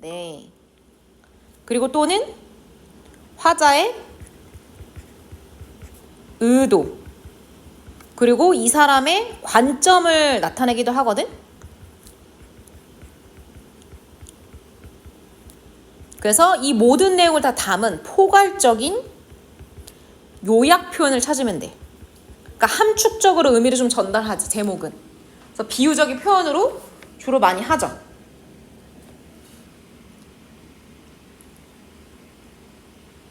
나타내는데, 그리고 또는 화자의 의도, 그리고 이 사람의 관점을 나타내기도 하거든. 그래서 이 모든 내용을 다 담은 포괄적인 요약 표현을 찾으면 돼. 그러니까 함축적으로 의미를 좀 전달하지, 제목은. 그래서 비유적인 표현으로 주로 많이 하죠.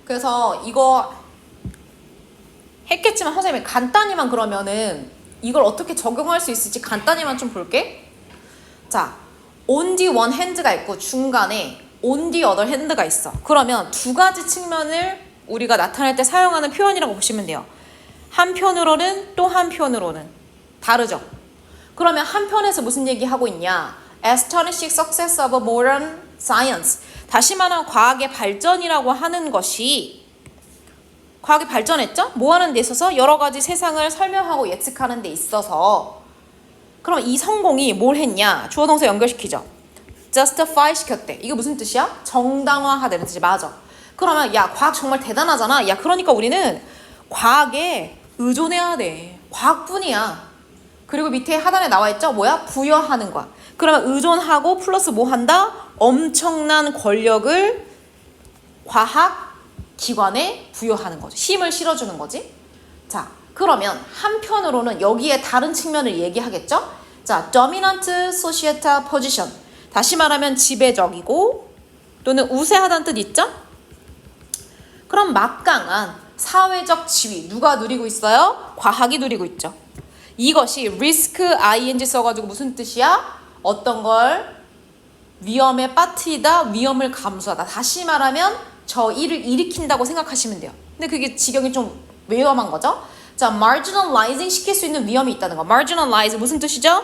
그래서 이거 했겠지만 선생님이 간단히만 그러면은 이걸 어떻게 적용할 수 있을지 간단히만 좀 볼게. 자, on the one hand가 있고 중간에 on the other hand가 있어. 그러면 두 가지 측면을 우리가 나타낼 때 사용하는 표현이라고 보시면 돼요. 한편으로는 또 한편으로는 다르죠. 그러면 한편에서 무슨 얘기하고 있냐? Astonishing success of modern science. 다시 말하면 과학의 발전이라고 하는 것이, 과학이 발전했죠? 뭐 하는 데 있어서? 여러 가지 세상을 설명하고 예측하는 데 있어서. 그럼 이 성공이 뭘 했냐? 주어 동사 연결시키죠. justify 시켰대. 이게 무슨 뜻이야? 정당화하다는 뜻이 맞아. 그러면 야, 과학 정말 대단하잖아. 야, 그러니까 우리는 과학에 의존해야 돼. 과학뿐이야. 그리고 밑에 하단에 나와 있죠? 뭐야? 부여하는 거야. 그러면 의존하고 플러스 뭐 한다? 엄청난 권력을 과학 기관에 부여하는 거죠. 힘을 실어주는 거지. 자, 그러면 한편으로는 여기에 다른 측면을 얘기하겠죠? 자, dominant societal position. 다시 말하면 지배적이고 또는 우세하다는 뜻 있죠? 그럼 막강한 사회적 지위 누가 누리고 있어요? 과학이 누리고 있죠. 이것이 risk ing 써가지고 무슨 뜻이야? 어떤 걸 위험에 빠뜨리다, 위험을 감수하다. 다시 말하면 저 일을 일으킨다고 생각하시면 돼요. 근데 그게 지경이 좀 위험한 거죠. 자, marginalizing 시킬 수 있는 위험이 있다는 거. marginalize 무슨 뜻이죠?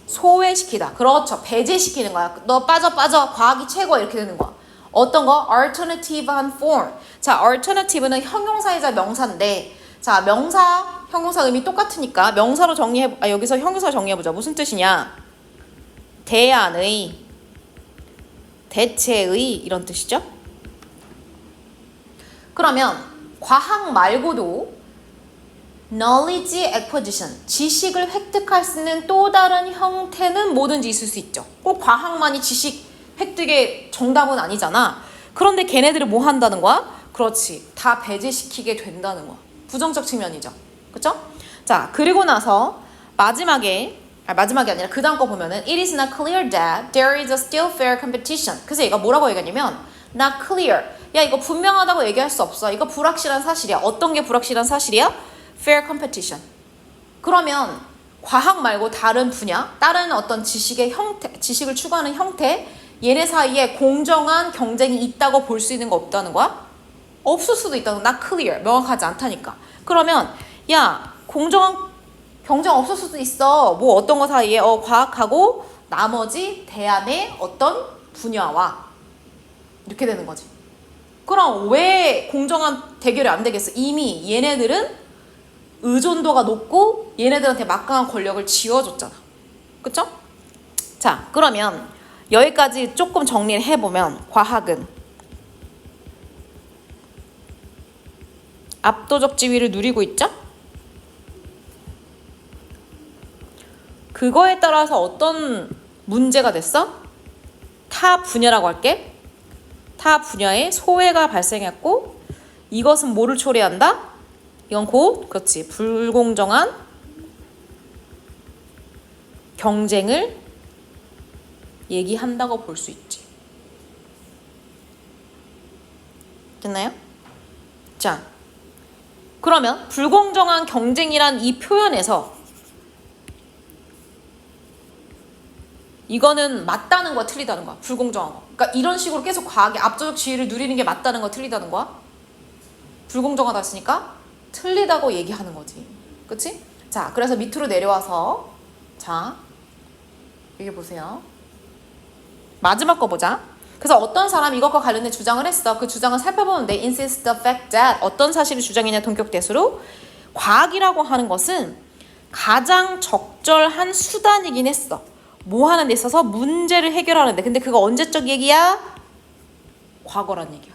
소외시키다. 그렇죠. 배제시키는 거야. 너 빠져 과학이 최고 이렇게 되는 거야. 어떤 거? alternative한 form. 자, alternative는 형용사이자 명사인데, 자, 명사, 형용사 의미 똑같으니까 명사로 여기서 형용사 정리해보자. 무슨 뜻이냐? 대안의, 대체의 이런 뜻이죠. 그러면 과학 말고도 knowledge acquisition, 지식을 획득할 수 있는 또 다른 형태는 뭐든지 있을 수 있죠. 꼭 과학만이 지식 획득의 정답은 아니잖아. 그런데 걔네들을 뭐 한다는 거야? 그렇지, 다 배제시키게 된다는 거야. 부정적 측면이죠. 그쵸? 자, 그리고 나서 마지막이 아니라 그 다음 거 보면은 It is not clear that there is a still fair competition. 그래서 얘가 뭐라고 얘기하냐면 not clear. 야, 이거 분명하다고 얘기할 수 없어. 이거 불확실한 사실이야. 어떤 게 불확실한 사실이야? fair competition. 그러면 과학 말고 다른 분야, 다른 어떤 지식의 형태, 지식을 추구하는 형태, 얘네 사이에 공정한 경쟁이 있다고 볼 수 있는 거 없다는 거야? 없을 수도 있다는 거야. not clear. 명확하지 않다니까. 그러면 야, 공정한 경쟁 없을 수도 있어. 뭐 어떤 거 사이에 과학하고 나머지 대안의 어떤 분야와 이렇게 되는 거지. 그럼 왜 공정한 대결이 안 되겠어? 이미 얘네들은 의존도가 높고 얘네들한테 막강한 권력을 쥐어줬잖아. 그쵸? 자, 그러면 여기까지 조금 정리를 해보면 과학은 압도적 지위를 누리고 있죠? 그거에 따라서 어떤 문제가 됐어? 타 분야라고 할게. 타 분야에 소외가 발생했고, 이것은 뭐를 초래한다? 이건 곧, 그렇지, 불공정한 경쟁을 얘기한다고 볼 수 있지. 됐나요? 자, 그러면 불공정한 경쟁이란 이 표현에서 이거는 맞다는 거야, 틀리다는 거야? 불공정한 거. 그러니까 이런 식으로 계속 과학의 압도적 지위를 누리는 게 맞다는 거야, 틀리다는 거야? 불공정하다 했으니까 틀리다고 얘기하는 거지. 그치? 자, 그래서 밑으로 내려와서 자, 여기 보세요. 마지막 거 보자. 그래서 어떤 사람이 이것과 관련된 주장을 했어. 그 주장을 살펴보는데 insist the fact that 어떤 사실을 주장이냐 동격대수로 과학이라고 하는 것은 가장 적절한 수단이긴 했어. 뭐 하는 데 있어서 문제를 해결하는데. 근데 그거 언제적 얘기야? 과거란 얘기야.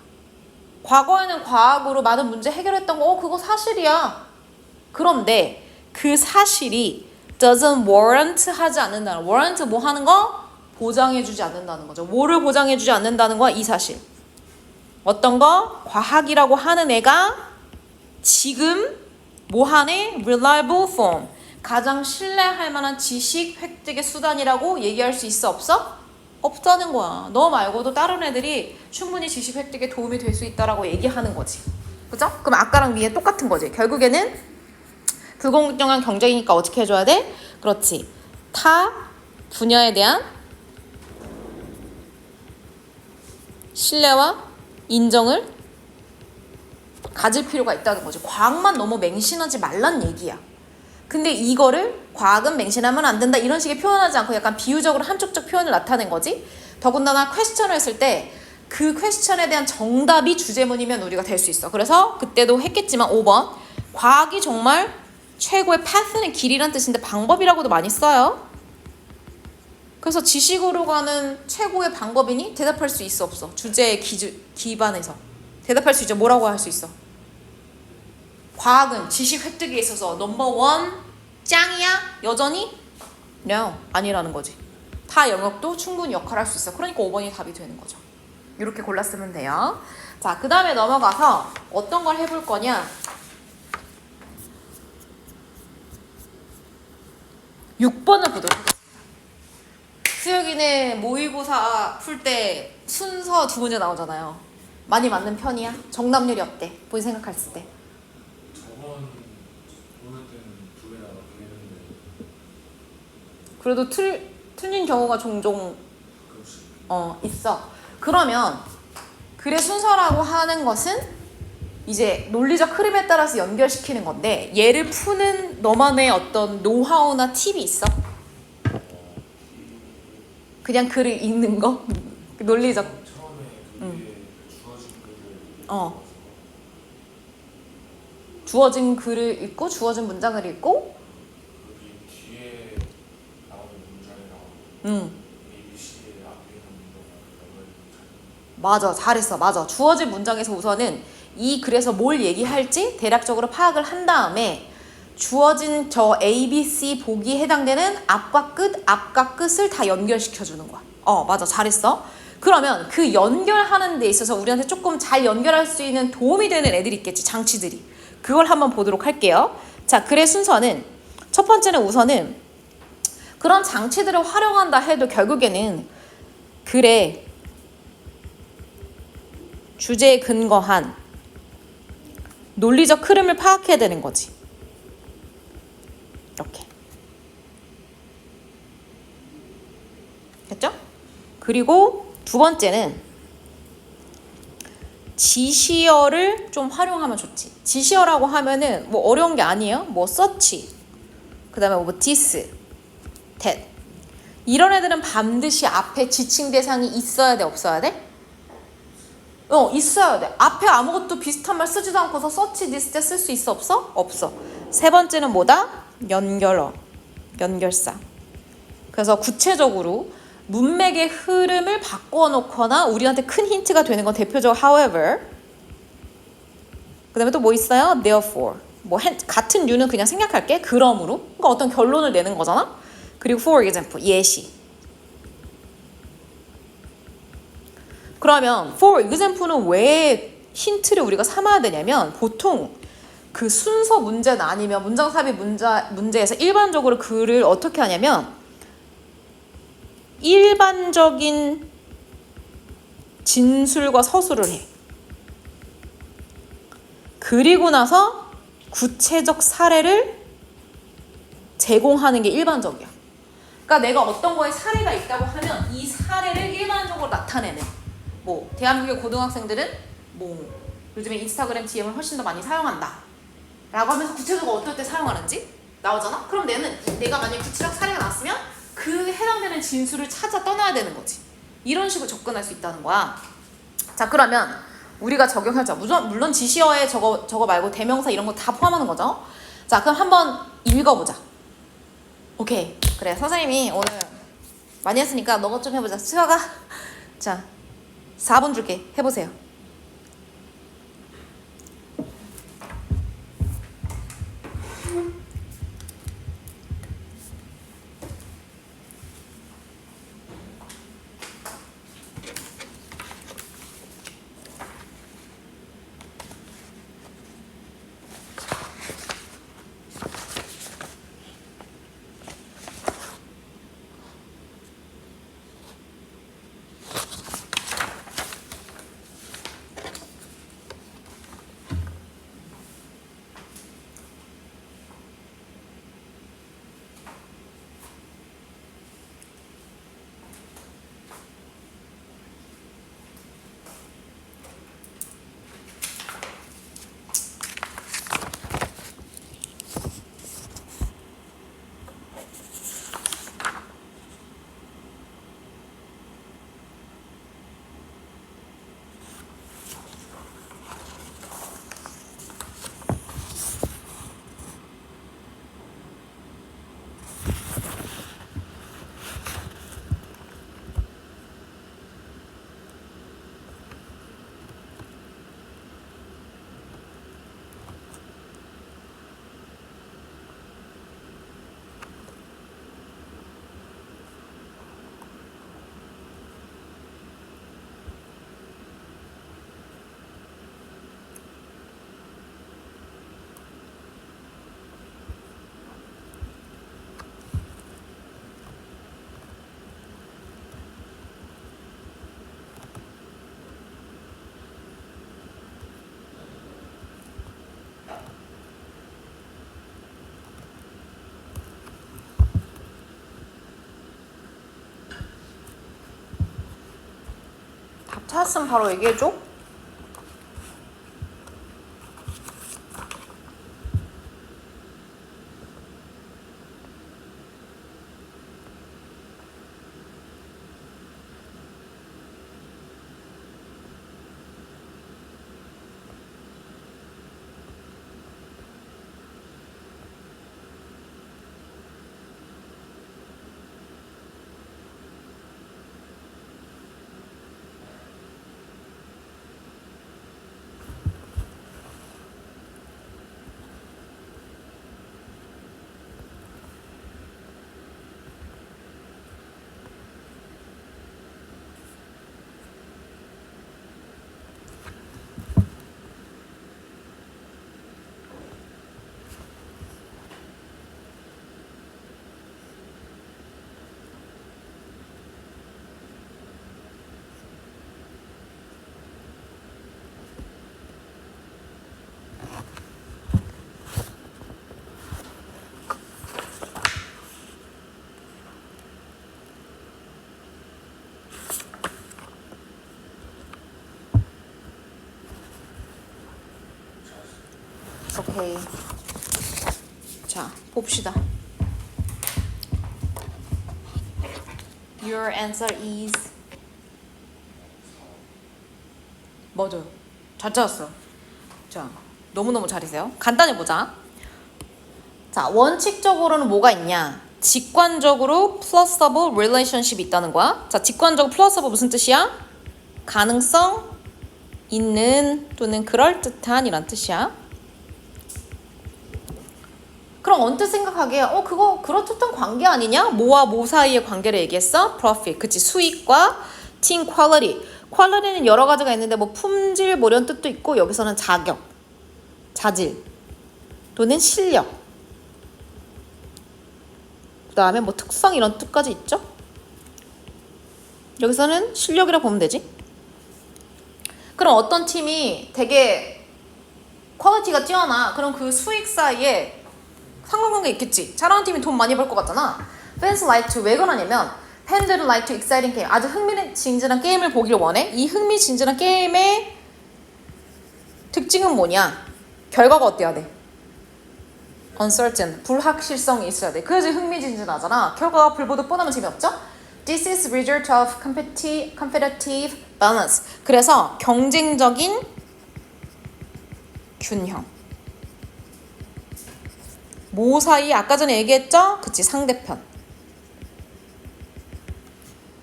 과거에는 과학으로 많은 문제 해결했던 거 그거 사실이야. 그런데 그 사실이 doesn't warrant 하지 않는다는, warrant 뭐 하는 거? 보장해주지 않는다는 거죠. 뭐를 보장해주지 않는다는 거야? 이 사실. 어떤 거? 과학이라고 하는 애가 지금 뭐 하네? reliable form. 가장 신뢰할 만한 지식 획득의 수단이라고 얘기할 수 있어? 없어? 없다는 거야. 너 말고도 다른 애들이 충분히 지식 획득에 도움이 될 수 있다라고 얘기하는 거지. 그죠? 그럼 아까랑 위에 똑같은 거지. 결국에는 불공정한 경쟁이니까 어떻게 해줘야 돼? 그렇지. 타 분야에 대한 신뢰와 인정을 가질 필요가 있다는 거지. 과학만 너무 맹신하지 말란 얘기야. 근데 이거를 과학은 맹신하면 안 된다 이런 식의 표현하지 않고 약간 비유적으로 한쪽적 표현을 나타낸 거지. 더군다나 퀘스천을 했을 때 그 퀘스천에 대한 정답이 주제문이면 우리가 될 수 있어. 그래서 그때도 했겠지만 5번 과학이 정말 최고의 path는 길이란 뜻인데 방법이라고도 많이 써요. 그래서 지식으로 가는 최고의 방법이니? 대답할 수 있어 없어? 주제에 기반해서 대답할 수 있죠. 뭐라고 할 수 있어? 과학은 지식 획득에 있어서 넘버원 짱이야? 여전히? No, 아니라는 거지. 타 영역도 충분히 역할할 수 있어. 그러니까 5번이 답이 되는 거죠. 이렇게 골랐으면 돼요. 자, 그 다음에 넘어가서 어떤 걸 해볼 거냐? 6번을 보도록 하겠습니다. 수혁이는 모의고사 풀 때 순서 두 문제 나오잖아요. 많이 맞는 편이야? 정답률이 어때? 본인 생각했을 때. 저번 보낼 때는 2개 나가긴 했는데 그래도 틀린 경우가 종종 그렇지. 있어. 그러면 글의 순서라고 하는 것은 이제 논리적 흐름에 따라서 연결시키는 건데 얘를 푸는 너만의 어떤 노하우나 팁이 있어? 그냥 글을 읽는 거? 논리적. 처음에 그게 주어진 글을 주어진 글을 읽고 주어진 문장을 읽고 여기 뒤에 나오는 문장이랑 ABC의 앞에 있는 문장을 연결해서 맞아, 잘했어. 맞아. 주어진 문장에서 우선은 이 글에서 뭘 얘기할지 대략적으로 파악을 한 다음에 주어진 저 A, B, C 보기에 해당되는 앞과 끝을 다 연결시켜 주는 거야. 맞아. 잘했어. 그러면 그 연결하는 데 있어서 우리한테 조금 잘 연결할 수 있는 도움이 되는 애들이 있겠지. 장치들이. 그걸 한번 보도록 할게요. 자, 글의 순서는 첫 번째는 우선은 그런 장치들을 활용한다 해도 결국에는 글의 주제에 근거한 논리적 흐름을 파악해야 되는 거지. 이렇게. 됐죠? 그리고 두 번째는 지시어를 좀 활용하면 좋지. 지시어라고 하면은 뭐 어려운 게 아니에요. 뭐 search, 그 다음에 뭐 this, that. 이런 애들은 반드시 앞에 지칭 대상이 있어야 돼, 없어야 돼? 있어야 돼. 앞에 아무것도 비슷한 말 쓰지도 않고서 search, this, that 쓸 수 있어, 없어? 없어. 세 번째는 뭐다? 연결어, 연결사. 그래서 구체적으로 문맥의 흐름을 바꿔 놓거나 우리한테 큰 힌트가 되는 건 대표적으로 however. 그 다음에 또 뭐 있어요? therefore. 뭐 같은 류는 그냥 생략할게. 그러므로. 그러니까 어떤 결론을 내는 거잖아. 그리고 for example. 예시. 그러면 for example는 왜 힌트를 우리가 삼아야 되냐면 보통 그 순서 문제나 아니면 문장삽입 문제에서 일반적으로 글을 어떻게 하냐면 일반적인 진술과 서술을 해. 그리고 나서 구체적 사례를 제공하는 게 일반적이야. 그러니까 내가 어떤 거에 사례가 있다고 하면 이 사례를 일반적으로 나타내는. 뭐 대한민국의 고등학생들은 뭐 요즘에 인스타그램 DM을 훨씬 더 많이 사용한다 라고 하면서 구체적으로 어떨 때 사용하는지 나오잖아? 그럼 내가 만약에 구체적 사례가 나왔으면 그 해당되는 진술을 찾아 떠나야 되는 거지. 이런 식으로 접근할 수 있다는 거야. 자, 그러면 우리가 적용하자. 물론 지시어에 저거 말고 대명사 이런 거 다 포함하는 거죠. 자, 그럼 한번 읽어보자. 오케이. 그래, 선생님이 오늘 많이 했으니까 너가 좀 해보자. 수혁아. 자, 4분 줄게. 해보세요. 답 찾았으면 바로 얘기해줘. 오케이. 자, 봅시다. Your answer is 맞아요. 잘 찾았어. 자, 너무너무 잘하세요. 간단히 보자. 자, 원칙적으로는 뭐가 있냐? 직관적으로 plausible relationship이 있다는 거야. 자, 직관적으로 plausible 무슨 뜻이야? 가능성 있는 또는 그럴듯한 이란 뜻이야. 그럼 언뜻 생각하기에 그거 그럴듯한 관계 아니냐? 뭐와 뭐 사이의 관계를 얘기했어? profit. 그치, 수익과 team quality. 퀄리티는 여러 가지가 있는데 뭐 품질 뭐 이런 뜻도 있고 여기서는 자격, 자질 또는 실력 그 다음에 뭐 특성 이런 뜻까지 있죠. 여기서는 실력이라 보면 되지. 그럼 어떤 팀이 되게 퀄리티가 뛰어나. 그럼 그 수익 사이에 상관관계 있겠지. 잘하는 팀이 돈 많이 벌 것 같잖아. Fans like to 왜 그러냐면 팬들은 like to exciting game. 아주 흥미진진한 게임을 보기를 원해. 이 흥미진진한 게임의 특징은 뭐냐? 결과가 어때야 돼? uncertain. 불확실성이 있어야 돼. 그래야지 흥미진진하잖아. 결과가 불보듯 뻔하면 재미없죠? This is result of competitive balance. 그래서 경쟁적인 균형. 뭐 사이 아까 전에 얘기했죠? 그치, 상대편.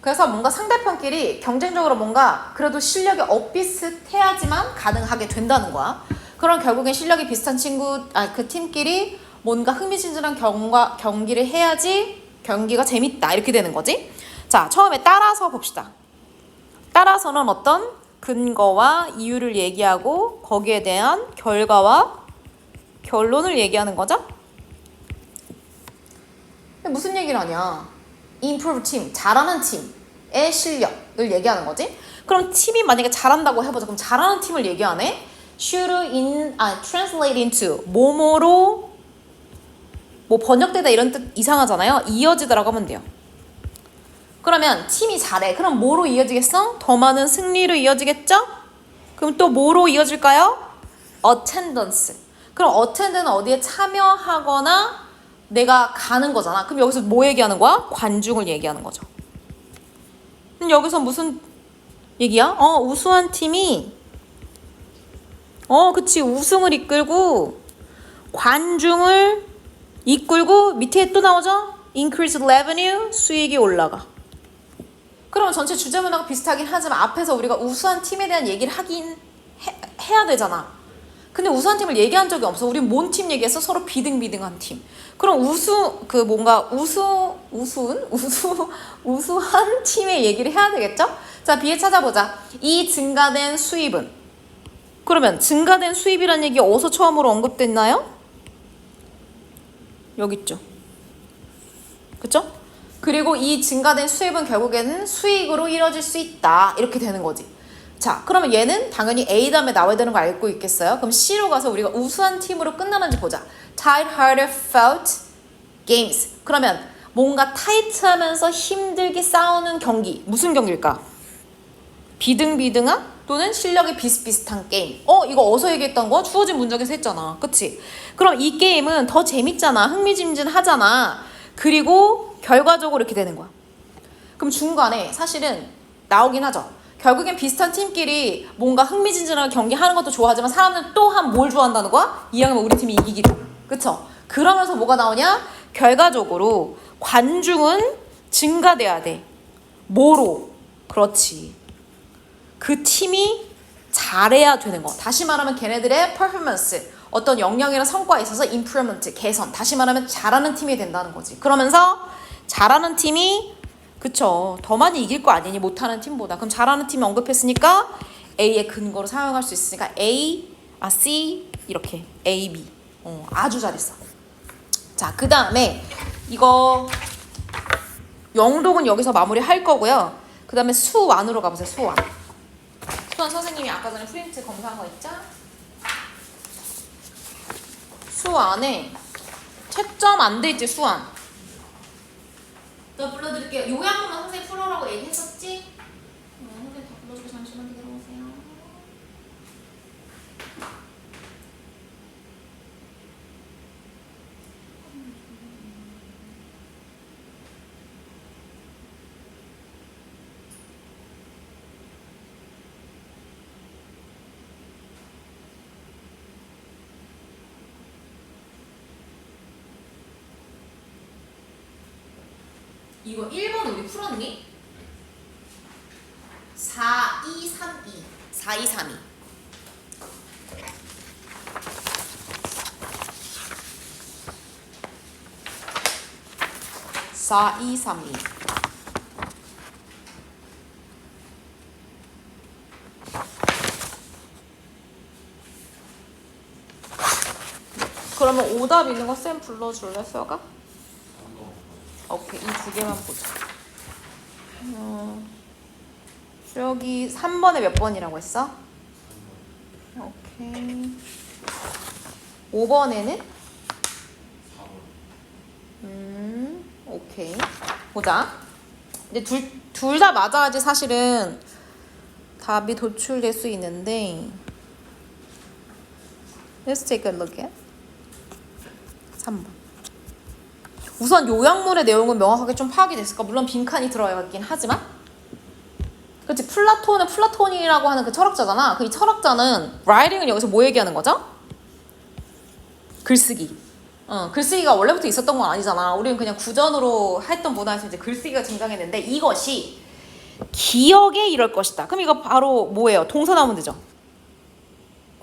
그래서 뭔가 상대편끼리 경쟁적으로 뭔가 그래도 실력이 엇비슷해야지만 가능하게 된다는 거야. 그럼 결국엔 실력이 비슷한 그 팀끼리 뭔가 흥미진진한 경기를 해야지 경기가 재밌다 이렇게 되는 거지. 자, 처음에 따라서 봅시다. 따라서는 어떤 근거와 이유를 얘기하고 거기에 대한 결과와 결론을 얘기하는 거죠. 무슨 얘기를 하냐? improve 팀, 잘하는 팀의 실력을 얘기하는 거지. 그럼 팀이 만약에 잘한다고 해보자. 그럼 잘하는 팀을 얘기하네. translate into 뭐뭐로 뭐 번역되다 이런 뜻 이상하잖아요. 이어지다라고 하면 돼요. 그러면 팀이 잘해. 그럼 뭐로 이어지겠어? 더 많은 승리로 이어지겠죠? 그럼 또 뭐로 이어질까요? attendance. 그럼 attendance는 어디에 참여하거나 내가 가는 거잖아. 그럼 여기서 뭐 얘기하는 거야? 관중을 얘기하는 거죠. 그럼 여기서 무슨 얘기야? 우수한 팀이 그치, 우승을 이끌고 관중을 이끌고 밑에 또 나오죠? increase revenue, 수익이 올라가. 그러면 전체 주제 문화가 비슷하긴 하지만 앞에서 우리가 우수한 팀에 대한 얘기를 해야 되잖아. 근데 우수한 팀을 얘기한 적이 없어. 우리 뭔 팀 얘기했어? 서로 비등비등한 팀. 그럼 우수한 팀의 얘기를 해야 되겠죠? 자, B에 찾아보자. 이 증가된 수입은? 그러면 증가된 수입이란 얘기 어디서 처음으로 언급됐나요? 여기 있죠. 그쵸? 그리고 이 증가된 수입은 결국에는 수익으로 이뤄질 수 있다. 이렇게 되는 거지. 자, 그러면 얘는 당연히 A 다음에 나와야 되는 거 알고 있겠어요? 그럼 C로 가서 우리가 우수한 팀으로 끝나는지 보자. Tight, harder, fought games. 그러면 뭔가 타이트하면서 힘들게 싸우는 경기. 무슨 경기일까? 비등비등한 또는 실력이 비슷비슷한 게임. 이거 어디서 얘기했던 거? 주어진 문장에서 했잖아. 그치? 그럼 이 게임은 더 재밌잖아. 흥미진진하잖아. 그리고 결과적으로 이렇게 되는 거야. 그럼 중간에 사실은 나오긴 하죠. 결국엔 비슷한 팀끼리 뭔가 흥미진진한 경기 하는 것도 좋아하지만 사람들은 또한 뭘 좋아한다는 거야? 이왕이면 우리 팀이 이기기로. 그쵸? 그러면서 뭐가 나오냐? 결과적으로 관중은 증가돼야 돼. 뭐로? 그렇지. 그 팀이 잘해야 되는 거. 다시 말하면 걔네들의 퍼포먼스, 어떤 역량이나 성과에 있어서 임프루먼트, 개선. 다시 말하면 잘하는 팀이 된다는 거지. 그러면서 잘하는 팀이 그쵸, 더 많이 이길 거 아니니 못하는 팀보다. 그럼 잘하는 팀이 언급했으니까 A의 근거로 사용할 수 있으니까 C 이렇게 A, B. 아주 잘했어. 자, 그 다음에 이거 영독은 여기서 마무리 할 거고요. 그 다음에 수완으로 가보세요. 수완 선생님이 아까 전에 프린트 검사한 거 있죠? 수완에 채점 안 돼 있지, 수완. 너 불러드릴게요. 요양문은 선생님 풀어라고 얘기했었지? 선생님 다 불러주고 잠시만 기다려보세요. 이거 1번 우리 풀었니? 4, 2, 3, 2. 4, 2, 3, 2. 사, 이, 삼, 이. 그러면 오답 있는 거 쌤 불러줄래, 수아가? 오케이, 이 두 개만 보자. 여기 3번에 몇 번이라고 했어? 오케이. 5번에는? 4번. 오케이. 보자. 이제 둘 다 맞아야지 사실은 답이 도출될 수 있는데. Let's take a look at 3번. 우선 요약문의 내용은 명확하게 좀 파악이 됐을까? 물론 빈칸이 들어가 있긴 하지만. 그렇지. 플라톤은 플라톤이라고 하는 그 철학자잖아. 그 이 철학자는 writing은 여기서 뭐 얘기하는 거죠? 글쓰기. 글쓰기가 원래부터 있었던 건 아니잖아. 우리는 그냥 구전으로 했던 문화에서 이제 글쓰기가 등장했는데 이것이 기억에 이럴 것이다. 그럼 이거 바로 뭐예요? 동사 나오면 되죠.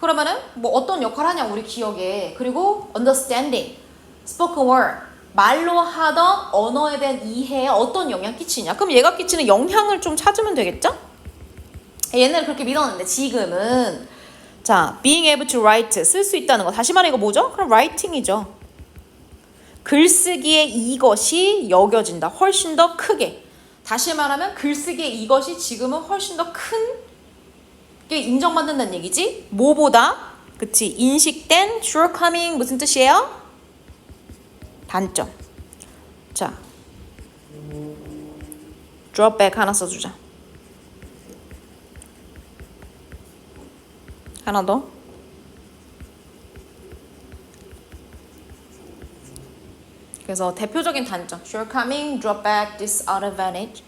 그러면은 뭐 어떤 역할을 하냐 우리 기억에. 그리고 understanding, spoken word, 말로 하던 언어에 대한 이해에 어떤 영향 끼치냐. 그럼 얘가 끼치는 영향을 좀 찾으면 되겠죠? 얘는 그렇게 믿었는데 지금은 자, being able to write, 쓸 수 있다는 거. 다시 말해 이거 뭐죠? 그럼 writing이죠. 글쓰기에 이것이 여겨진다. 훨씬 더 크게. 다시 말하면 글쓰기에 이것이 지금은 훨씬 더 큰 게 인정받는다는 얘기지. 뭐보다? 그치. 인식된 shortcoming 무슨 뜻이에요? 단점. 자, drawback 하나 써주자. 하나 더. 그래서 대표적인 단점, shortcoming, drawback, disadvantage.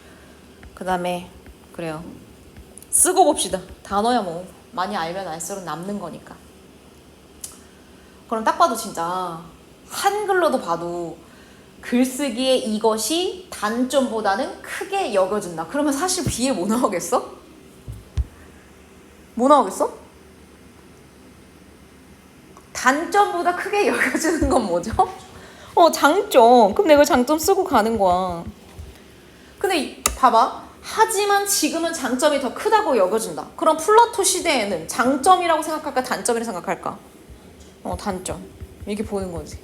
그 다음에 그래요. 쓰고 봅시다. 단어야 뭐 많이 알면 알수록 남는 거니까. 그럼 딱 봐도 진짜 한글로도 봐도 글쓰기에 이것이 단점보다는 크게 여겨진다. 그러면 사실 B에 뭐 나오겠어? 뭐 나오겠어? 단점보다 크게 여겨지는 건 뭐죠? 장점. 그럼 내가 장점 쓰고 가는 거야. 근데 봐봐. 하지만 지금은 장점이 더 크다고 여겨진다. 그럼 플라토 시대에는 장점이라고 생각할까? 단점이라고 생각할까? 단점. 이렇게 보는 거지.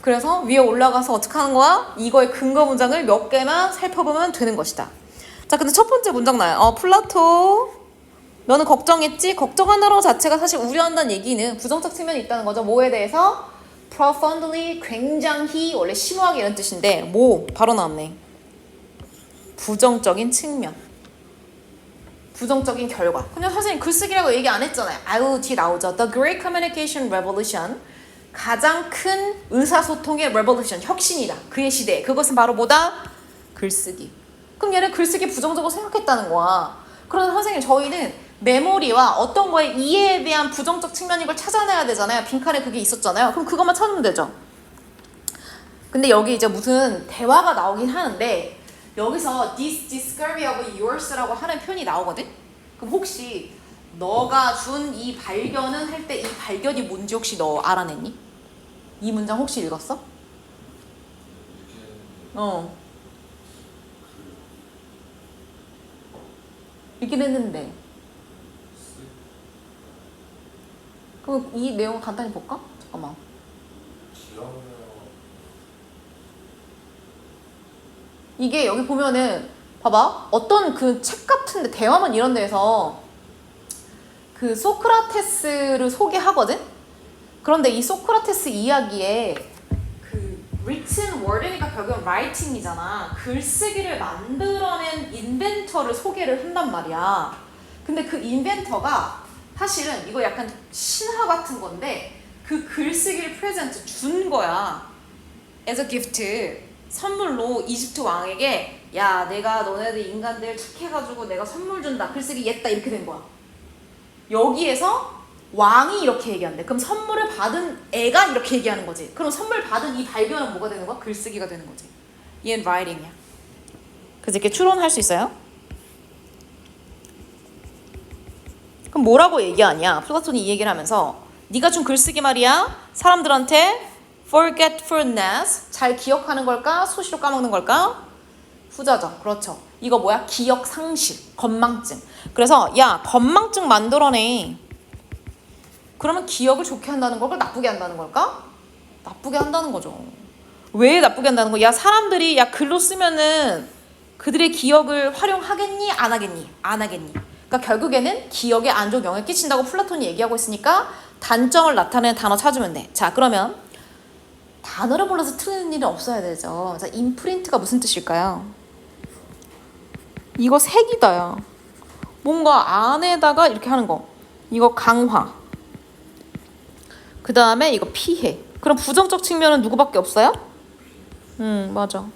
그래서 위에 올라가서 어떻게 하는 거야? 이거의 근거 문장을 몇 개만 살펴보면 되는 것이다. 자, 근데 첫 번째 문장 나요. 플라토, 너는 걱정했지? 걱정한다는 것 자체가 사실 우려한다는 얘기는 부정적 측면이 있다는 거죠. 뭐에 대해서? profoundly, 굉장히, 원래 심오하게 이런 뜻인데 뭐? 바로 나왔네. 부정적인 측면. 부정적인 결과. 근데 선생님 글쓰기라고 얘기 안 했잖아요. 아유, 뒤에 나오죠. The Great Communication Revolution. 가장 큰 의사소통의 revolution, 혁신이다. 그의 시대. 그것은 바로 뭐다? 글쓰기. 그럼 얘는 글쓰기 부정적으로 생각했다는 거야. 그런데 선생님 저희는 메모리와 어떤 거에 이해에 대한 부정적 측면인 걸 찾아내야 되잖아요. 빈칸에 그게 있었잖아요. 그럼 그것만 찾으면 되죠. 근데 여기 이제 무슨 대화가 나오긴 하는데 여기서 this discovery of yours라고 하는 표현이 나오거든? 그럼 혹시 너가 준 이 발견은 할 때 이 발견이 뭔지 혹시 너 알아냈니? 이 문장 혹시 읽었어? 읽긴 했는데. 그럼 이 내용을 간단히 볼까? 잠깐만. 이게 여기 보면은 봐봐. 어떤 그 책 같은데 대화문 이런 데에서 그 소크라테스를 소개하거든? 그런데 이 소크라테스 이야기에 그 written word이니까 결국은 writing이잖아. 글쓰기를 만들어낸 인벤터를 소개를 한단 말이야. 근데 그 인벤터가 사실은 이거 약간 신화 같은 건데 그 글쓰기를 프레젠트 준 거야. as a gift. 선물로 이집트 왕에게 야, 내가 너네들 인간들 착해가지고 내가 선물 준다. 글쓰기 옛다. 이렇게 된 거야. 여기에서 왕이 이렇게 얘기한대. 그럼 선물을 받은 애가 이렇게 얘기하는 거지. 그럼 선물 받은 이 발견은 뭐가 되는 거야? 글쓰기가 되는 거지. 얘는 writing이야. 그래서 이렇게 추론할 수 있어요? 그럼 뭐라고 얘기하냐? 플라톤이 이 얘기를 하면서 네가 준 글쓰기 말이야. 사람들한테 forgetfulness, 잘 기억하는 걸까? 수시로 까먹는 걸까? 후자죠. 그렇죠. 이거 뭐야? 기억 상실, 건망증. 그래서 야, 건망증 만들어내. 그러면 기억을 좋게 한다는 걸까? 나쁘게 한다는 걸까? 나쁘게 한다는 거죠. 왜 나쁘게 한다는 거야? 야, 사람들이 야 글로 쓰면은 그들의 기억을 활용하겠니? 안 하겠니? 안 하겠니? 그러니까 결국에는 기억에 안 좋은 영향을 끼친다고 플라톤이 얘기하고 있으니까 단점을 나타내는 단어 찾으면 돼. 자, 그러면 단어를 몰라서 틀리는 일은 없어야 되죠. 자, 임프린트가 무슨 뜻일까요? 이거 색이다, 야. 뭔가 안에다가 이렇게 하는 거. 이거 강화. 그 다음에 이거 피해. 그럼 부정적 측면은 누구밖에 없어요? 맞아.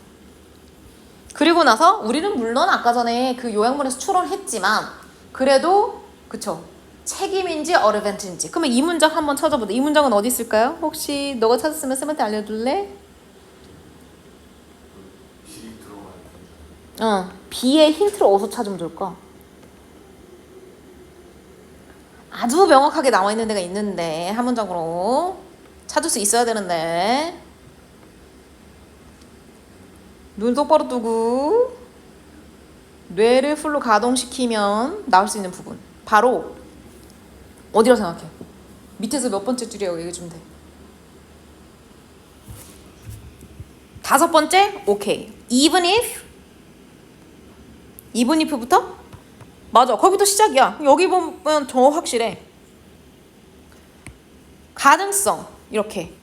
그리고 나서 우리는 물론 아까 전에 그 요약문에서 추론했지만 그래도 그쵸. 책임인지 어드밴티지인지. 그러면 이 문장 한번 찾아보자. 이 문장은 어디 있을까요? 혹시 너가 찾았으면 쌤한테 알려줄래? B의 힌트를 어디서 찾으면 좋을까? 아주 명확하게 나와 있는 데가 있는데 한 문장으로 찾을 수 있어야 되는데 눈 똑바로 뜨고 뇌를 풀로 가동시키면 나올 수 있는 부분 바로 어디라고 생각해? 밑에서 몇 번째 줄이라고 얘기해주면 돼. 5번째? 오케이. even if부터? 맞아. 거기부터 시작이야. 여기 보면 더 확실해. 가능성 이렇게.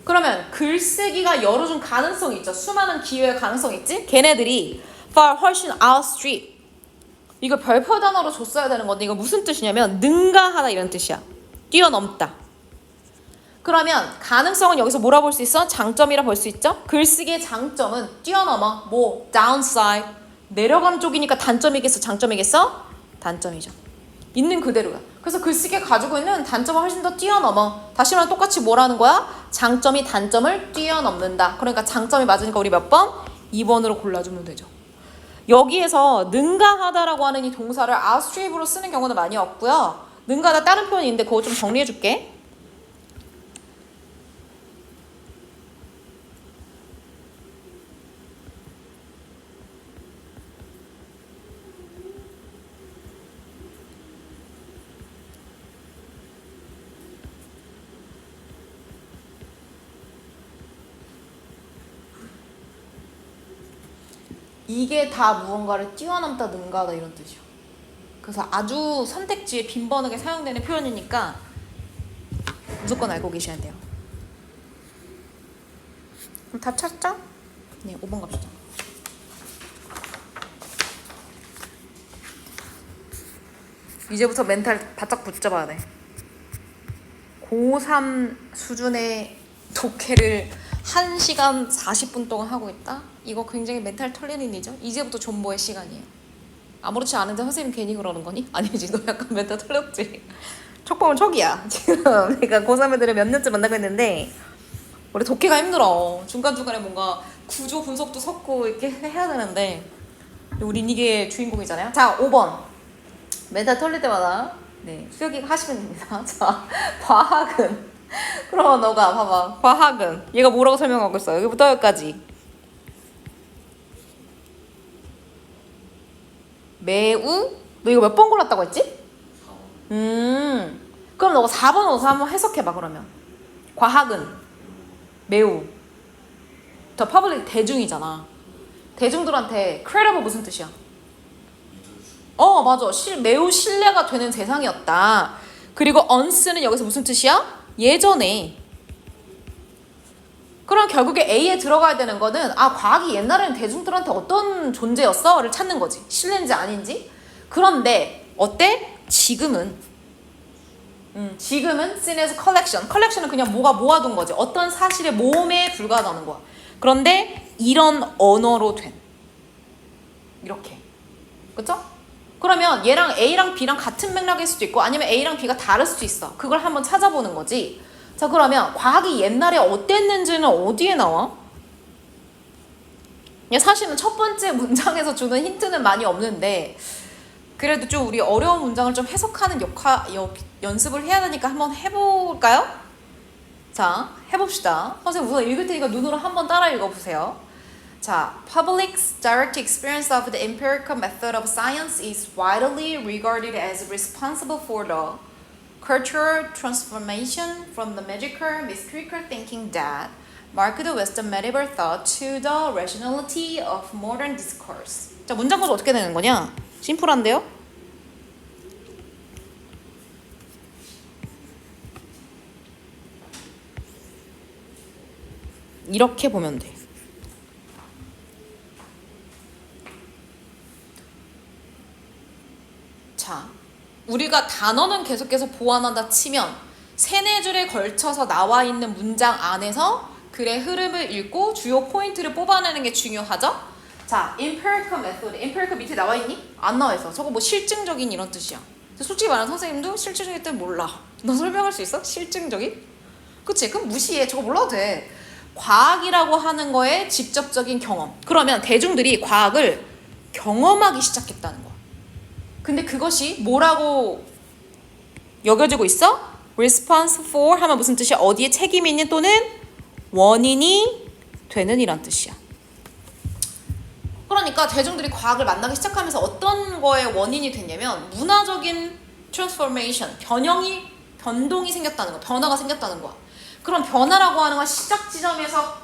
그러면 글쓰기가 열어준 가능성이 있죠. 수많은 기회의 가능성이 있지? 걔네들이 far 훨씬 outstrip. 이거 별표 단어로 줬어야 되는 건데 이거 무슨 뜻이냐면 능가하다 이런 뜻이야. 뛰어넘다. 그러면 가능성은 여기서 뭐라 볼 수 있어? 장점이라 볼 수 있죠? 글쓰기의 장점은 뛰어넘어. 뭐? downside. 내려가는 쪽이니까 단점이겠어? 장점이겠어? 단점이죠. 있는 그대로야. 그래서 글쓰기가 가지고 있는 단점을 훨씬 더 뛰어넘어. 다시 말하면 똑같이 뭐라는 거야? 장점이 단점을 뛰어넘는다. 그러니까 장점이 맞으니까 우리 몇 번? 2번으로 골라주면 되죠. 여기에서 능가하다라고 하는 이 동사를 outstrip으로 쓰는 경우는 많이 없고요. 능가하다 다른 표현이 있는데 그거 좀 정리해 줄게. 이게 다 무언가를 뛰어넘다 능가하다 이런 뜻이야. 그래서 아주 선택지에 빈번하게 사용되는 표현이니까 무조건 알고 계셔야 돼요. 그럼 다 찾자? 네, 5번 갑시다. 이제부터 멘탈 바짝 붙잡아야 돼. 고3 수준의 독해를 1시간 40분 동안 하고 있다? 이거 굉장히 멘탈 털리는 일이죠. 이제부터 존버의 시간이에요. 아무렇지 않은데 선생님 괜히 그러는 거니? 아니지, 너 약간 멘탈 털렸지. 척보면 척이야. 지금 내가 고3 애들을 몇 년째 만나고 있는데 우리 독해가 힘들어. 중간중간에 뭔가 구조 분석도 섞고 이렇게 해야 되는데 우린 이게 주인공이잖아요. 자, 5번. 멘탈 털릴 때마다 네, 수혁이가 하시면 됩니다. 자, 과학은 그럼 너가 봐봐. 과학은 얘가 뭐라고 설명하고 있어? 여기부터 여기까지. 매우? 너 이거 몇 번 골랐다고 했지? 그럼 너가 4번 어서 한번 해석해봐. 그러면 과학은 매우 더 퍼블릭 대중이잖아. 대중들한테 credible 무슨 뜻이야? 맞아. 매우 신뢰가 되는 세상이었다. 그리고 once는 여기서 무슨 뜻이야? 예전에. 그럼 결국에 A에 들어가야 되는 거는 과학이 옛날에는 대중들한테 어떤 존재였어? 를 찾는 거지. 신뢰인지 아닌지. 그런데 어때? 지금은 seen as collection. 컬렉션은 그냥 뭐가 모아둔 거지. 어떤 사실의 모험에 불과하다는 거야. 그런데 이런 언어로 된 이렇게. 그쵸? 그러면 얘랑 A랑 B랑 같은 맥락일 수도 있고 아니면 A랑 B가 다를 수도 있어. 그걸 한번 찾아보는 거지. 자, 그러면 과학이 옛날에 어땠는지는 어디에 나와? 사실은 첫 번째 문장에서 주는 힌트는 많이 없는데 그래도 좀 우리 어려운 문장을 좀 해석하는 연습을 해야 되니까 한번 해볼까요? 자, 해봅시다. 선생님 우선 읽을 테니까 눈으로 한번 따라 읽어보세요. 자, public's direct experience of the empirical method of science is widely regarded as responsible for the cultural transformation from the magical, mystical thinking that marked Western medieval thought to the rationality of modern discourse. 자, 문장 구조 어떻게 되는 거냐? 심플한데요? 이렇게 보면 돼. 자, 우리가 단어는 계속해서 보완한다 치면 3-4줄에 걸쳐서 나와 있는 문장 안에서 글의 흐름을 읽고 주요 포인트를 뽑아내는 게 중요하죠? 자, empirical method. empirical 밑에 나와 있니? 안 나와 있어. 저거 뭐 실증적인 이런 뜻이야. 솔직히 말하면 선생님도 실증적인 뜻 몰라. 너 설명할 수 있어? 실증적인? 그치? 그럼 무시해. 저거 몰라도 돼. 과학이라고 하는 거에 직접적인 경험. 그러면 대중들이 과학을 경험하기 시작했다는 거야. 근데 그것이 뭐라고 여겨지고 있어? response for 하면 무슨 뜻이야? 어디에 책임이 있는 또는 원인이 되는 이란 뜻이야. 그러니까 대중들이 과학을 만나기 시작하면서 어떤 거에 원인이 됐냐면 문화적인 transformation, 변동이 생겼다는 거야. 변화가 생겼다는 거야. 그럼 변화라고 하는 건 시작 지점에서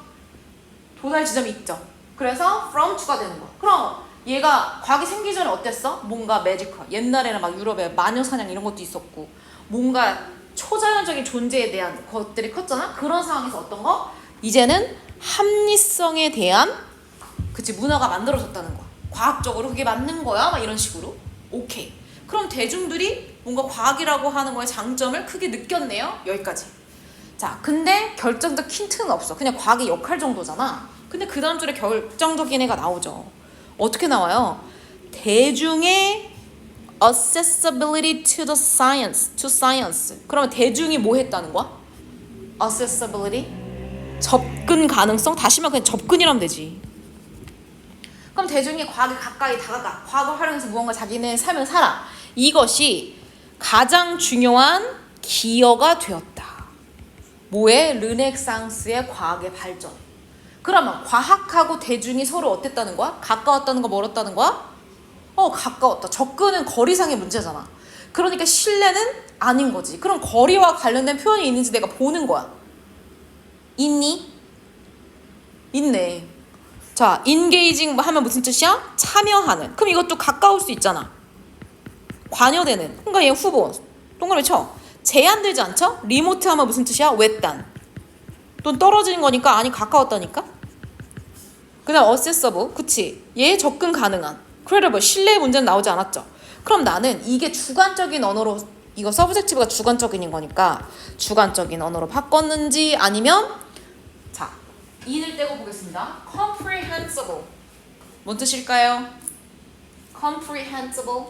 도달 지점이 있죠. 그래서 from to가 되는 거야. 그럼 얘가 과학이 생기기 전에 어땠어? 뭔가 매지컬. 옛날에는 막 유럽에 마녀사냥 이런 것도 있었고 뭔가 초자연적인 존재에 대한 것들이 컸잖아. 그런 상황에서 어떤 거? 이제는 합리성에 대한 그치 문화가 만들어졌다는 거야. 과학적으로 그게 맞는 거야? 막 이런 식으로. 오케이. 그럼 대중들이 뭔가 과학이라고 하는 거의 장점을 크게 느꼈네요. 여기까지. 자, 근데 결정적 힌트는 없어. 그냥 과학의 역할 정도잖아. 근데 그 다음 줄에 결정적인 애가 나오죠. 어떻게 나와요? 대중의 accessibility to the science. 그러면 대중이 뭐 했다는 거야? accessibility? 접근 가능성? 다시면 그냥 접근이라면 되지. 그럼 대중이 과학에 가까이 다가가. 과학을 활용해서 무언가 자기네 삶을 살아. 이것이 가장 중요한 기여가 되었다. 뭐에? 르네상스의 과학의 발전. 그러면 과학하고 대중이 서로 어땠다는 거야? 가까웠다는 거, 멀었다는 거야? 가까웠다. 접근은 거리상의 문제잖아. 그러니까 신뢰는 아닌 거지. 그럼 거리와 관련된 표현이 있는지 내가 보는 거야. 있니? 있네. 자, engaging 하면 무슨 뜻이야? 참여하는. 그럼 이것도 가까울 수 있잖아. 관여되는. 그러니까 얘 후보. 동그라미 쳐. 제한되지 않죠? 리모트 하면 무슨 뜻이야? 외딴. 또 떨어지는 거니까 아니 가까웠다니까? 그 다음 accessible. 그치? 얘 접근 가능한. credible. 신뢰의 문제는 나오지 않았죠? 그럼 나는 이게 주관적인 언어로 이거 서브젝티브가 주관적인 거니까 주관적인 언어로 바꿨는지 아니면 자, 인을 떼고 보겠습니다. comprehensible. 뭔 뜻일까요? comprehensible.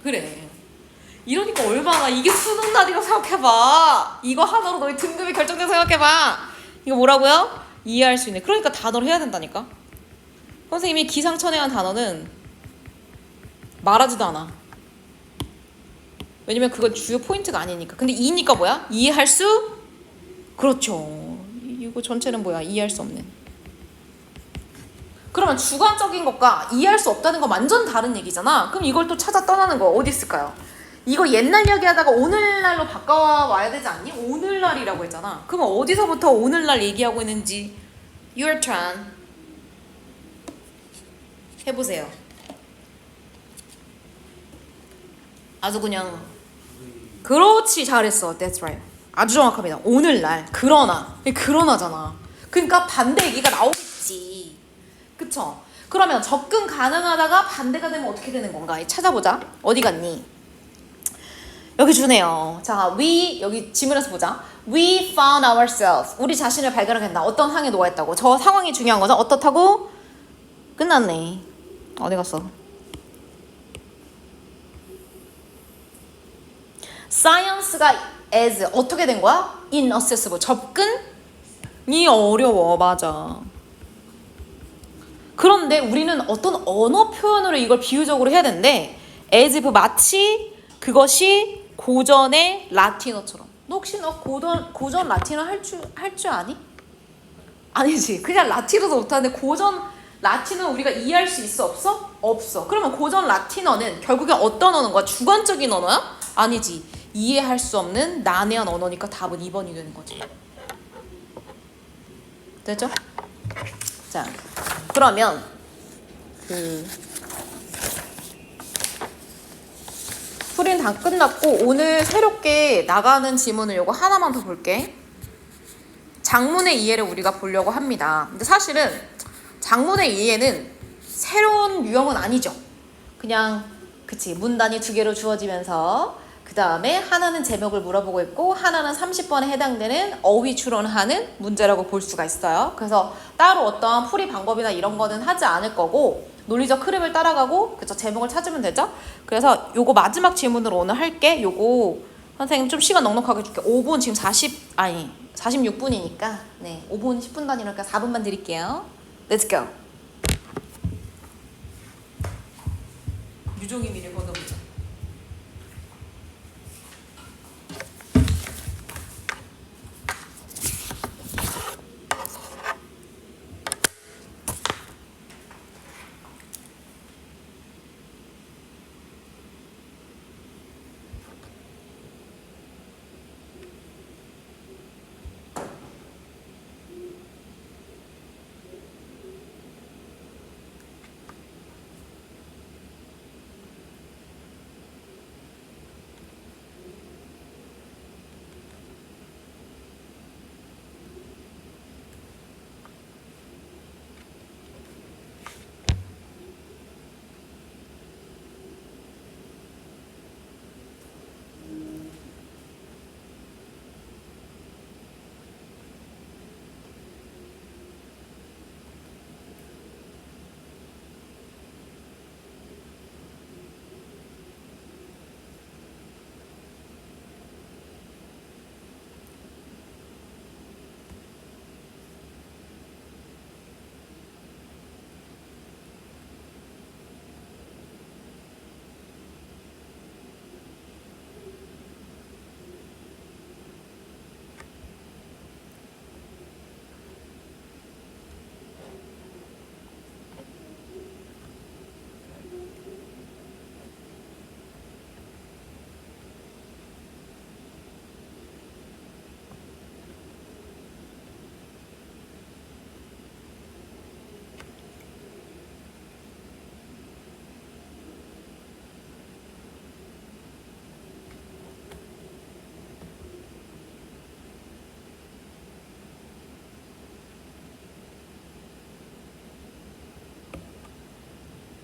그래. 이러니까 얼마나 이게 수능 날이라고 생각해봐. 이거 하나로 너희 등급이 결정된다고 생각해봐. 이거 뭐라고요? 이해할 수 있는. 그러니까 단어를 해야 된다니까. 선생님이 기상천외한 단어는 말하지도 않아. 왜냐면 그건 주요 포인트가 아니니까. 근데 이니까 뭐야? 이해할 수? 그렇죠. 이거 전체는 뭐야? 이해할 수 없는. 그러면 주관적인 것과 이해할 수 없다는 건 완전 다른 얘기잖아. 그럼 이걸 또 찾아 떠나는 거 어디 있을까요? 이거 옛날 얘기하다가 오늘날로 바꿔와야 되지 않니? 오늘날이라고 했잖아. 그럼 어디서부터 오늘날 얘기하고 있는지 your turn 해보세요. 아주 그냥 그렇지 잘했어. That's right. 아주 정확합니다. 오늘날 그러나잖아. 그러니까 반대 얘기가 나오겠지. 그쵸? 그러면 접근 가능하다가 반대가 되면 어떻게 되는 건가? 찾아보자. 어디 갔니? 여기 주네요. 자, 여기 지문에서 보자. We found ourselves. 우리 자신을 발견하겠다. 어떤 상에 놓아있다고. 저 상황이 중요한 거죠. 어떻다고? 끝났네. 어디 갔어? Science가 as 어떻게 된 거야? inaccessible. 접근이 어려워. 맞아. 그런데 우리는 어떤 언어 표현으로 이걸 비유적으로 해야 되는데 as if 마치 그것이 고전의 라틴어처럼. 너 혹시 고전 라틴어 할 줄 아니? 아니지. 그냥 라틴어도 못하는데 고전 라틴어 우리가 이해할 수 있어? 없어? 없어. 그러면 고전 라틴어는 결국엔 어떤 언어인가? 주관적인 언어야? 아니지. 이해할 수 없는 난해한 언어니까 답은 2번이 되는 거지. 됐죠? 자, 그러면 풀이는 다 끝났고 오늘 새롭게 나가는 지문을 요거 하나만 더 볼게. 장문의 이해를 우리가 보려고 합니다. 근데 사실은 장문의 이해는 새로운 유형은 아니죠. 그냥 그치 문단이 2개로 주어지면서 그 다음에 하나는 제목을 물어보고 있고 하나는 30번에 해당되는 어휘 추론하는 문제라고 볼 수가 있어요. 그래서 따로 어떠한 풀이 방법이나 이런 거는 하지 않을 거고 논리적 흐름을 따라가고 그쵸 제목을 찾으면 되죠. 그래서 요거 마지막 질문으로 오늘 할게. 요거 선생님 좀 시간 넉넉하게 줄게. 5분 지금 46분이니까 네 5분 10분 단위니까 4분만 드릴게요. Let's go. 유종의 미를 건너보자.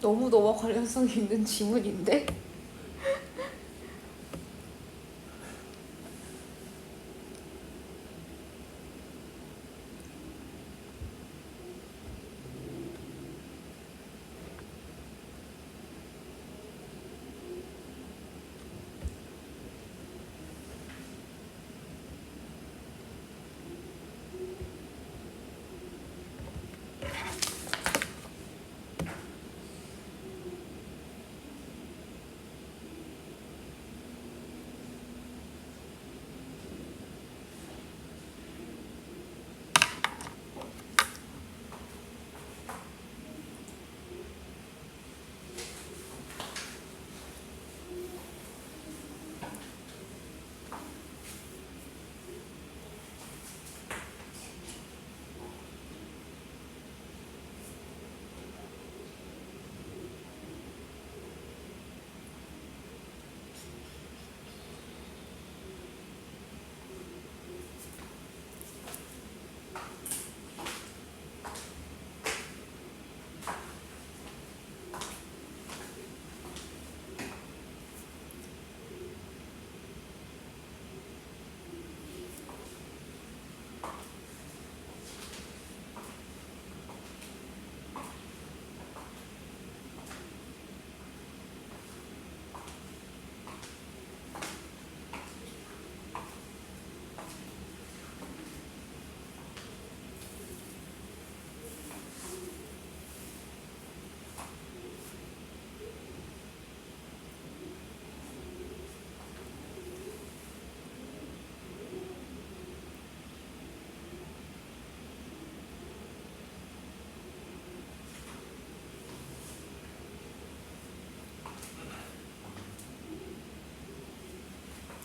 너무 너와 관련성 있는 지문인데?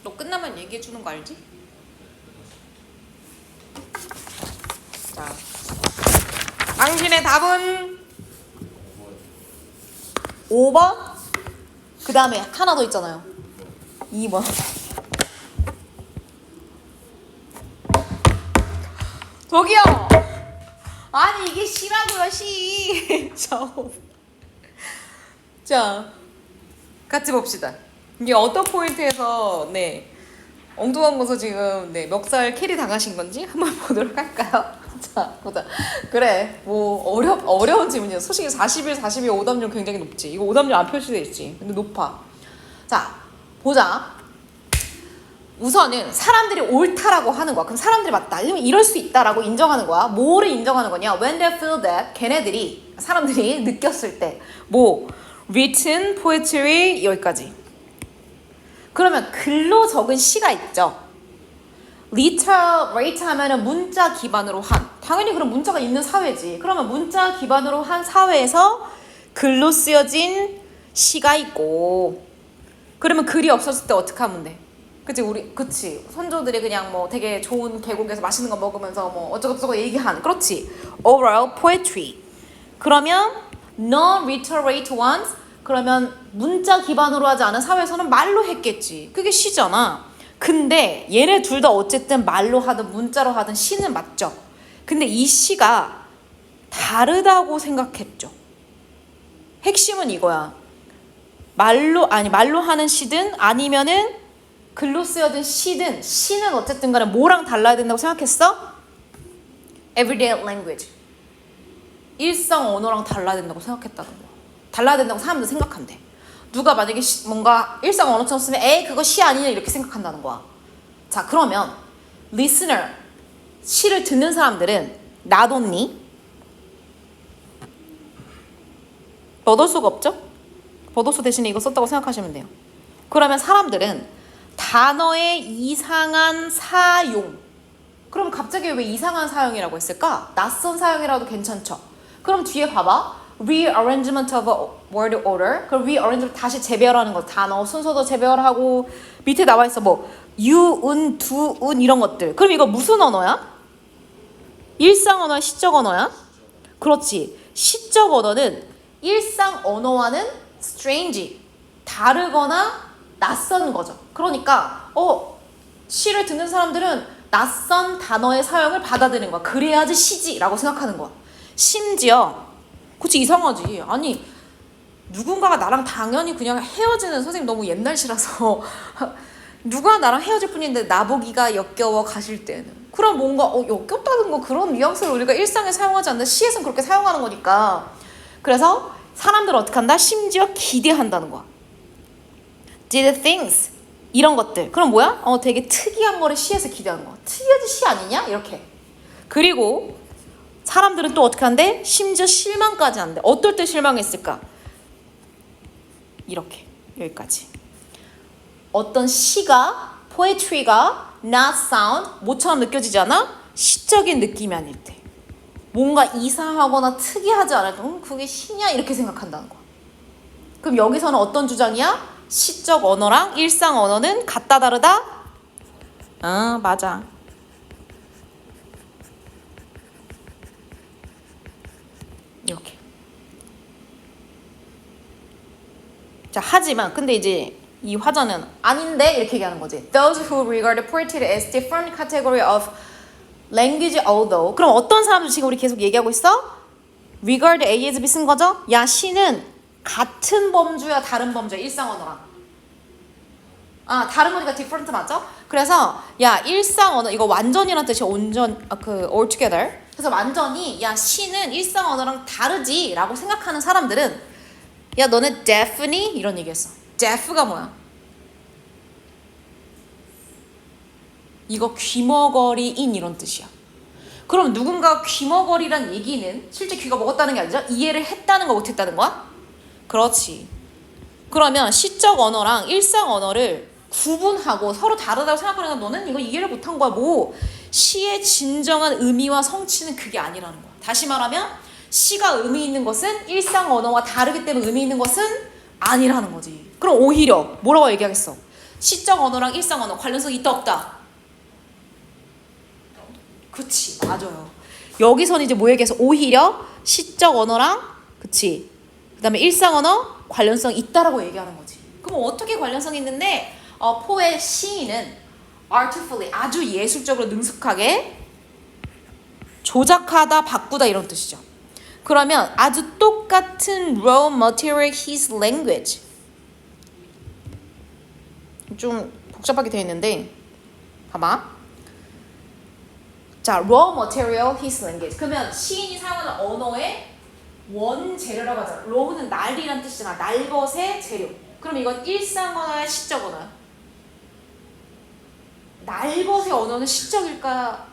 너 끝나면 얘기해 주는 거 알지? 자, 당신의 답은 5번? 그 다음에 하나 더 있잖아요. 2번. 저기요! 아니 이게 시라고요, 시. 자, 같이 봅시다. 이게 어떤 포인트에서 네 엉뚱한 곳에서 지금 네 멱살 캐리 당하신 건지 한번 보도록 할까요? 자, 보자. 그래, 뭐 어려운 질문이야. 솔직히 41, 42 오답률 굉장히 높지. 이거 오답률 안 표시돼 있지. 근데 높아. 자, 보자. 우선은 사람들이 옳다라고 하는 거야. 그럼 사람들이 맞다. 이럴 수 있다라고 인정하는 거야. 뭐를 인정하는 거냐? When they feel that 걔네들이 사람들이 느꼈을 때 뭐 written poetry 여기까지. 그러면 글로 적은 시가 있죠. literate 하면은 문자 기반으로 한. 당연히 그럼 문자가 있는 사회지. 그러면 문자 기반으로 한 사회에서 글로 쓰여진 시가 있고. 그러면 글이 없었을 때 어떻게 하면 돼? 그치 선조들이 그냥 뭐 되게 좋은 계곡에서 맛있는 거 먹으면서 뭐 어쩌고저쩌고 얘기한 그렇지 oral poetry. 그러면 non-literate ones 그러면 문자 기반으로 하지 않은 사회에서는 말로 했겠지. 그게 시잖아. 근데 얘네 둘 다 어쨌든 말로 하든 문자로 하든 시는 맞죠. 근데 이 시가 다르다고 생각했죠. 핵심은 이거야. 말로 하는 시든 아니면은 글로 쓰여진 시든 시는 어쨌든 간에 뭐랑 달라야 된다고 생각했어? Everyday language. 일상 언어랑 달라야 된다고 생각했다는 거야. 달라야 된다고 사람들 생각한대. 누가 만약에 뭔가 일상 언어처럼 쓰면 에이 그거 시 아니냐 이렇게 생각한다는 거야. 자 그러면 listener 시를 듣는 사람들은 not only 버더수가 없죠? 버더수 대신에 이거 썼다고 생각하시면 돼요. 그러면 사람들은 단어의 이상한 사용. 그럼 갑자기 왜 이상한 사용이라고 했을까? 낯선 사용이라도 괜찮죠. 그럼 뒤에 봐봐. rearrangement of a word order. 그럼 rearrangement 다시 재배열하는 거. 단어 순서도 재배열하고 밑에 나와 있어 뭐 유은, 두은 이런 것들. 그럼 이거 무슨 언어야? 일상 언어야? 시적 언어야? 그렇지. 시적 언어는 일상 언어와는 strange. 다르거나 낯선 거죠. 그러니까 시를 듣는 사람들은 낯선 단어의 사용을 받아들이는 거야. 그래야지 시지라고 생각하는 거야. 심지어 그치 이상하지. 아니 누군가가 나랑 당연히 그냥 헤어지는 선생님 너무 옛날시라서 누가 나랑 헤어질 뿐인데 나보기가 역겨워 가실 때는 그럼 뭔가 역겹다는 거 그런 뉘앙스를 우리가 일상에 사용하지 않는데 시에서는 그렇게 사용하는 거니까. 그래서 사람들은 어떻게 한다? 심지어 기대한다는 거야. did things 이런 것들. 그럼 뭐야? 되게 특이한 거를 시에서 기대하는 거야. 특이하지 시 아니냐? 이렇게. 그리고 사람들은 또 어떻게 한대? 심지어 실망까지 한대. 어떨 때 실망했을까? 이렇게 여기까지. 어떤 시가 poetry가 not sound 뭐처럼 느껴지지 않아? 시적인 느낌이 아닐 때. 뭔가 이상하거나 특이하지 않을 때 그게 시냐? 이렇게 생각한다는 거야. 그럼 여기서는 어떤 주장이야? 시적 언어랑 일상 언어는 같다 다르다? 맞아. 이렇게. 자, 하지만 근데 이제 이 화자는 아닌데 이렇게 얘기하는 거지. Those who regard poetry as different category of language although. 그럼 어떤 사람들 지금 우리 계속 얘기하고 있어? regard A as B 쓴 거죠? 야, 시는 같은 범주야 다른 범주야 일상 언어랑. 다른 거니까 different 맞죠? 그래서 야 일상 언어 이거 완전이란 뜻이 온전 all together. 그래서 완전히 야 시는 일상 언어랑 다르지 라고 생각하는 사람들은 야 너네 deaf니? 이런 얘기했어. deaf가 뭐야? 이거 귀머거리인 이런 뜻이야. 그럼 누군가 귀머거리란 얘기는 실제 귀가 먹었다는 게 아니죠? 이해를 했다는 거 못했다는 거야? 그렇지. 그러면 시적 언어랑 일상 언어를 구분하고 서로 다르다고 생각하니까 너는 이거 이해를 못한 거야. 뭐 시의 진정한 의미와 성취는 그게 아니라는 거야. 다시 말하면 시가 의미 있는 것은 일상 언어와 다르기 때문에 의미 있는 것은 아니라는 거지. 그럼 오히려 뭐라고 얘기하겠어? 시적 언어랑 일상 언어 관련성이 있다 없다? 그치 맞아요. 여기서는 이제 뭐 얘기해서 오히려 시적 언어랑 그치 그 다음에 일상 언어 관련성이 있다라고 얘기하는 거지. 그럼 어떻게 관련성이 있는데 포의 시인은 artfully 아주 예술적으로 능숙하게 조작하다 바꾸다 이런 뜻이죠. 그러면 아주 똑같은 raw material his language 좀 복잡하게 되어 있는데 봐봐. 자, raw material his language. 그러면 시인이 사용하는 언어의 원재료라고 하잖아. raw는 날이란 뜻이잖아. 날 것의 재료. 그럼 이건 일상 언어야 시적 언어야? 날벗의 언어는 시적일까?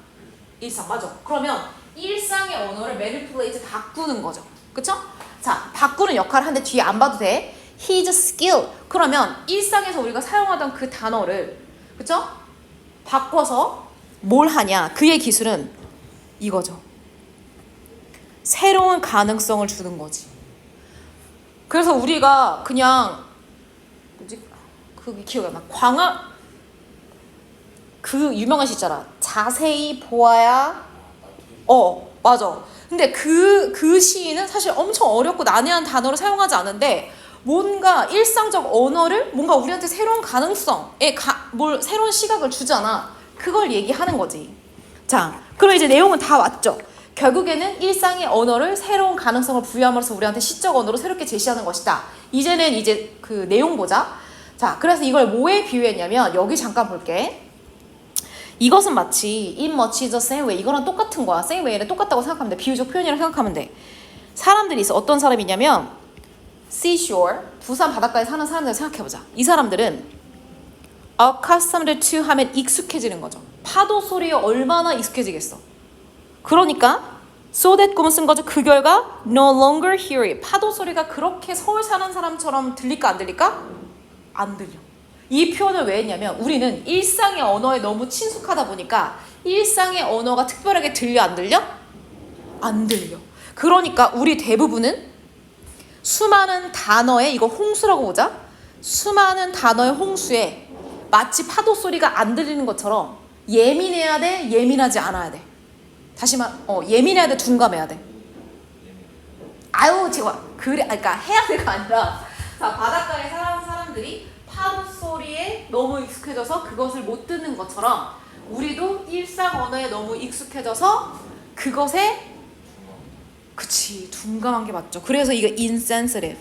일상. 맞아. 그러면 일상의 언어를 manipulate 바꾸는 거죠. 그쵸? 자, 바꾸는 역할을 하는데 뒤에 안 봐도 돼. He's skilled. 그러면 일상에서 우리가 사용하던 그 단어를 그쵸? 바꿔서 뭘 하냐? 그의 기술은 이거죠. 새로운 가능성을 주는 거지. 그래서 우리가 그냥 뭐지? 그게 기억이 안 나. 그 유명한 시 있잖아. 자세히 보아야 맞아. 근데 그 시인은 사실 엄청 어렵고 난해한 단어를 사용하지 않은데 뭔가 일상적 언어를 뭔가 우리한테 새로운 가능성에 뭘 새로운 시각을 주잖아. 그걸 얘기하는 거지. 자, 그럼 이제 내용은 다 왔죠. 결국에는 일상의 언어를 새로운 가능성을 부여함으로써 우리한테 시적 언어로 새롭게 제시하는 것이다. 이제는 이제 그 내용 보자. 자, 그래서 이걸 뭐에 비유했냐면 여기 잠깐 볼게. 이것은 마치 in much the same way. 이거랑 똑같은 거야. same way는 똑같다고 생각하면 돼. 비유적 표현이라고 생각하면 돼. 사람들이 있어. 어떤 사람이냐면 seashore, 부산 바닷가에 사는 사람들 생각해보자. 이 사람들은 accustomed to 하면 익숙해지는 거죠. 파도 소리에 얼마나 익숙해지겠어. 그러니까 so that 꿈을 쓴 거죠. 그 결과 no longer hear it. 파도 소리가 그렇게 서울 사는 사람처럼 들릴까 안 들릴까? 안 들려. 이 표현을 왜 했냐면 우리는 일상의 언어에 너무 친숙하다 보니까 일상의 언어가 특별하게 들려 안 들려? 안 들려. 그러니까 우리 대부분은 수많은 단어에 이거 홍수라고 보자. 수많은 단어의 홍수에 마치 파도 소리가 안 들리는 것처럼 예민해야 돼? 예민하지 않아야 돼? 다시 예민해야 돼? 둔감해야 돼? 아유 지금 그래 그러니까 해야 돼가 아니라 자 바닷가에 사는 사람들이 파도 소리에 너무 익숙해져서 그것을 못 듣는 것처럼 우리도 일상 언어에 너무 익숙해져서 그것에 그치 둔감한 게 맞죠. 그래서 이거 insensitive.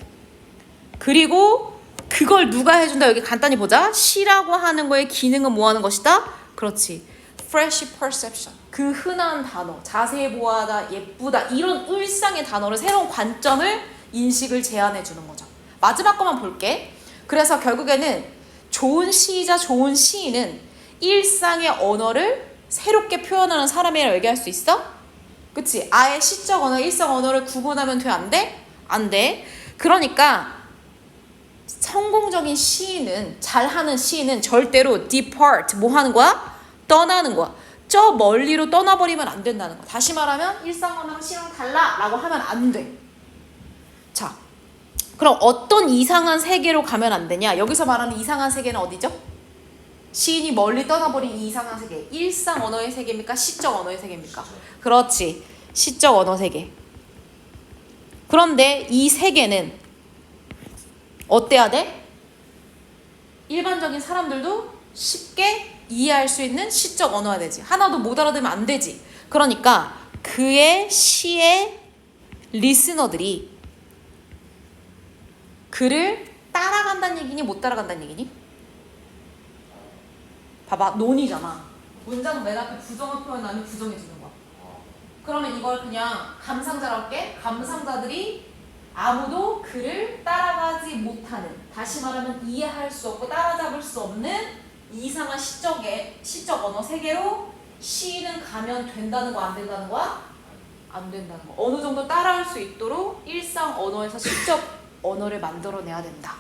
그리고 그걸 누가 해준다. 여기 간단히 보자. 시라고 하는 거의 기능은 뭐 하는 것이다? 그렇지. fresh perception. 그 흔한 단어, 자세히 보아다, 예쁘다 이런 일상의 단어를 새로운 관점을 인식을 제안해 주는 거죠. 마지막 거만 볼게. 그래서 결국에는 좋은 시이자 좋은 시인은 일상의 언어를 새롭게 표현하는 사람이라고 얘기할 수 있어? 그치? 아예 시적 언어, 일상 언어를 구분하면 돼? 안 돼? 안 돼. 그러니까 성공적인 시인은 잘하는 시인은 절대로 depart 뭐 하는 거야? 떠나는 거야. 저 멀리로 떠나버리면 안 된다는 거야. 다시 말하면 일상 언어랑 시랑 달라 라고 하면 안 돼. 자, 그럼 어떤 이상한 세계로 가면 안 되냐? 여기서 말하는 이상한 세계는 어디죠? 시인이 멀리 떠나버린 이 이상한 세계. 일상 언어의 세계입니까? 시적 언어의 세계입니까? 그렇지. 시적 언어 세계. 그런데 이 세계는 어때야 돼? 일반적인 사람들도 쉽게 이해할 수 있는 시적 언어가 되지. 하나도 못 알아들으면 안 되지. 그러니까 그의 시의 리스너들이 그를 따라간다는 얘기니 못 따라간다는 얘기니? 봐봐, 논이잖아. 문장 맨 앞에 부정을 표현하면 부정해지는 거야. 그러면 이걸 그냥 감상자로 할게. 감상자들이 아무도 그를 따라가지 못하는, 다시 말하면 이해할 수 없고 따라잡을 수 없는 이상한 시적 언어 세계로 시인은 가면 된다는 거 안 된다는 거야? 안 된다는 거. 어느 정도 따라할 수 있도록 일상 언어에서 시적 언어를 만들어내야 된다.